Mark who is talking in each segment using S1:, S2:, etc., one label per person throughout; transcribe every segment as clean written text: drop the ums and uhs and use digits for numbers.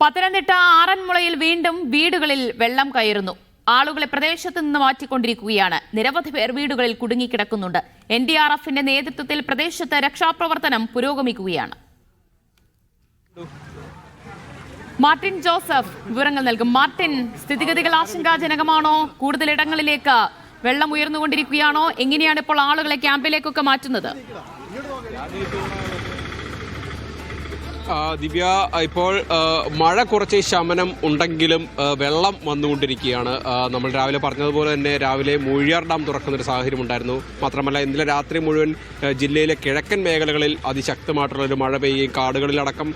S1: പത്തനംതിട്ട ആറന്മുളയിൽ വീണ്ടും വീടുകളിൽ വെള്ളം കയറുന്നു. ആളുകളെ പ്രദേശത്ത് നിന്ന് മാറ്റിക്കൊണ്ടിരിക്കുകയാണ്. നിരവധി പേർ വീടുകളിൽ കുടുങ്ങിക്കിടക്കുന്നുണ്ട്. NDRFന്റെ നേതൃത്വത്തിൽ പ്രദേശത്ത് രക്ഷാപ്രവർത്തനം പുരോഗമിക്കുകയാണ്. മാർട്ടിൻ ജോസഫ് വിവരങ്ങൾ നൽകും. മാർട്ടിൻ, സ്ഥിതിഗതികൾ ആശങ്കാജനകമാണോ? കൂടുതൽ ഇടങ്ങളിലേക്ക് വെള്ളം ഉയർന്നുകൊണ്ടിരിക്കുകയാണോ? എങ്ങനെയാണ് ഇപ്പോൾ ആളുകളെ ക്യാമ്പിലേക്കൊക്കെ മാറ്റുന്നത്?
S2: ദിവ്യ, ഇപ്പോൾ മഴ കുറച്ച് ശമനം ഉണ്ടെങ്കിലും വെള്ളം വന്നുകൊണ്ടിരിക്കുകയാണ്. നമ്മൾ രാവിലെ പറഞ്ഞതുപോലെ തന്നെ രാവിലെ മൂഴിയാർ ഡാം തുറക്കുന്നൊരു സാഹചര്യം ഉണ്ടായിരുന്നു. മാത്രമല്ല ഇന്നലെ രാത്രി മുഴുവൻ ജില്ലയിലെ കിഴക്കൻ മേഖലകളിൽ അതിശക്തമായിട്ടുള്ളൊരു മഴ പെയ്യുകയും കാടുകളിലടക്കം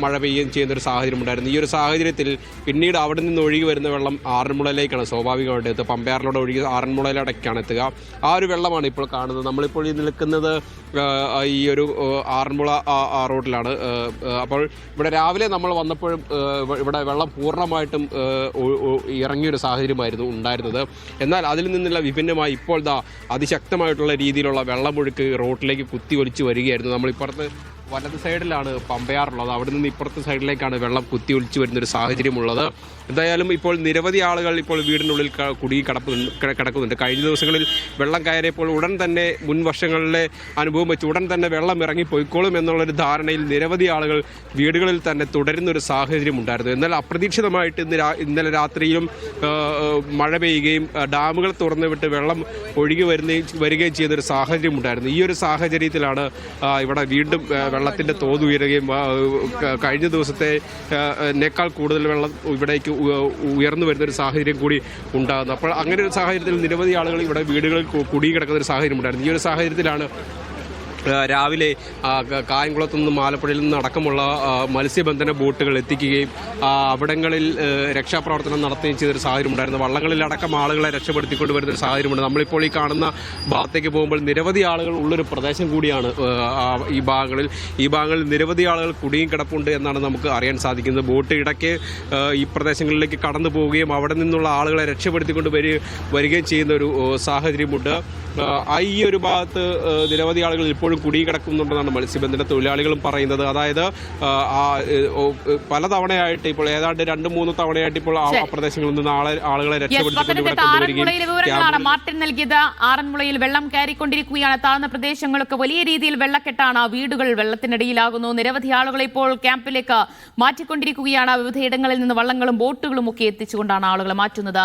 S2: മഴ പെയ്യുകയും ചെയ്യുന്നൊരു സാഹചര്യം ഉണ്ടായിരുന്നു. ഈ ഒരു സാഹചര്യത്തിൽ പിന്നീട് അവിടെ നിന്ന് ഒഴുകി വരുന്ന വെള്ളം ആറന്മുളയിലേക്കാണ് സ്വാഭാവികമായിട്ട് എത്തുക. പമ്പയാറിലൂടെ ഒഴുകി ആറന്മുളയിലടക്കാണ് എത്തുക. ആ ഒരു വെള്ളമാണ് ഇപ്പോൾ കാണുന്നത്. നമ്മളിപ്പോൾ ഈ നിൽക്കുന്നത് ഈ ഒരു ആറന്മുള റോഡിലാണ്. അപ്പോൾ ഇവിടെ രാവിലെ നമ്മൾ വന്നപ്പോഴും ഇവിടെ വെള്ളം പൂർണ്ണമായിട്ടും ഇറങ്ങിയൊരു സാഹചര്യമായിരുന്നു ഉണ്ടായിരുന്നത്. എന്നാൽ അതിൽ നിന്നുള്ള വിഭിന്നമായി ഇപ്പോൾ അതിശക്തമായിട്ടുള്ള രീതിയിലുള്ള വെള്ളമൊഴുക്ക് റോഡിലേക്ക് കുത്തി ഒലിച്ച് വരികയായിരുന്നു. നമ്മളിപ്പുറത്ത് വലത് സൈഡിലാണ് പമ്പയാറുള്ളത്. അവിടെ നിന്ന് ഇപ്പുറത്തെ സൈഡിലേക്കാണ് വെള്ളം കുത്തി ഒലിച്ചു വരുന്നൊരു സാഹചര്യമുള്ളത്. എന്തായാലും ഇപ്പോൾ നിരവധി ആളുകൾ ഇപ്പോൾ വീടിനുള്ളിൽ കുടുങ്ങി കിടക്കുന്നുണ്ട്. കഴിഞ്ഞ ദിവസങ്ങളിൽ വെള്ളം കയറിയപ്പോൾ ഉടൻ തന്നെ മുൻ വർഷങ്ങളിലെ അനുഭവം വെച്ച് ഉടൻ തന്നെ വെള്ളം ഇറങ്ങി പോയിക്കോളും എന്നുള്ളൊരു ധാരണയിൽ നിരവധി ആളുകൾ വീടുകളിൽ തന്നെ തുടരുന്നൊരു സാഹചര്യം ഉണ്ടായിരുന്നു. എന്നാൽ അപ്രതീക്ഷിതമായിട്ട് ഇന്നലെ രാത്രിയിലും മഴ പെയ്യുകയും ഡാമുകൾ തുറന്നു വിട്ട് വെള്ളം ഒഴുകി വരികയും ചെയ്യുന്നൊരു സാഹചര്യം ഉണ്ടായിരുന്നു. ഈ ഒരു സാഹചര്യത്തിലാണ് ഇവിടെ വീണ്ടും വെള്ളത്തിൻ്റെ തോത് ഉയരുകയും കഴിഞ്ഞ ദിവസത്തേക്കാൾ കൂടുതൽ വെള്ളം ഇവിടേക്ക് ഉയർന്നു വരുന്നൊരു സാഹചര്യം കൂടി ഉണ്ടാകുന്നത്. അപ്പോൾ അങ്ങനെ ഒരു സാഹചര്യത്തിൽ നിരവധി ആളുകൾ ഇവിടെ വീടുകളിൽ കുടുങ്ങിക്കിടക്കുന്ന ഒരു സാഹചര്യം ഉണ്ടായിരുന്നു. ഈ ഒരു സാഹചര്യത്തിലാണ് രാവിലെ കായംകുളത്തു നിന്നും ആലപ്പുഴയിൽ നിന്നും അടക്കമുള്ള മത്സ്യബന്ധന ബോട്ടുകൾ എത്തിക്കുകയും അവിടങ്ങളിൽ രക്ഷാപ്രവർത്തനം നടത്തുകയും ചെയ്തൊരു സാഹചര്യം ഉണ്ടായിരുന്നു. വള്ളങ്ങളിലടക്കം ആളുകളെ രക്ഷപ്പെടുത്തിക്കൊണ്ട് വരുന്നൊരു സാഹചര്യമുണ്ട്. നമ്മളിപ്പോൾ ഈ കാണുന്ന ഭാഗത്തേക്ക് പോകുമ്പോൾ നിരവധി ആളുകൾ ഉള്ളൊരു പ്രദേശം കൂടിയാണ് ഈ ഭാഗങ്ങളിൽ നിരവധി ആളുകൾ കുടുങ്ങിക്കിടപ്പുണ്ട് എന്നാണ് നമുക്ക് അറിയാൻ സാധിക്കുന്നത്. ബോട്ട് ഇടയ്ക്ക് ഈ പ്രദേശങ്ങളിലേക്ക് കടന്നു പോവുകയും അവിടെ നിന്നുള്ള ആളുകളെ രക്ഷപ്പെടുത്തിക്കൊണ്ട് വരികയും ചെയ്യുന്ന ഒരു സാഹചര്യമുണ്ട്. ഈ ഒരു ഭാഗത്ത് നിരവധി ആളുകൾ ഇപ്പോഴും കുടുങ്ങിക്കിടക്കുന്നുണ്ടെന്നാണ് മത്സ്യബന്ധന തൊഴിലാളികളും പറയുന്നത്. അതായത് പലതവണയായിട്ട് ഇപ്പോൾ ഏതാണ്ട് 2-3 തവണയായിട്ട് ഇപ്പോൾ ആ പ്രദേശങ്ങളിൽ നിന്ന് ആളുകളെ
S1: രക്ഷപ്പെടുത്തിക്കൊണ്ടുവരികയാണ്. മാർട്ടിൻ നൽകിയത്. ആറന്മുളയിൽ വെള്ളം കയറിക്കൊണ്ടിരിക്കുകയാണ്. താഴ്ന്ന പ്രദേശങ്ങളൊക്കെ വലിയ രീതിയിൽ വെള്ളക്കെട്ടാണ്. വീടുകൾ വെള്ളത്തിനടിയിലാകുന്നു. നിരവധി ആളുകളെ ഇപ്പോൾ ക്യാമ്പിലേക്ക് മാറ്റിക്കൊണ്ടിരിക്കുകയാണ്. വിവിധ ഇടങ്ങളിൽ നിന്ന് വള്ളങ്ങളും ബോട്ടുകളും ഒക്കെ എത്തിച്ചുകൊണ്ടാണ് ആളുകളെ മാറ്റുന്നത്.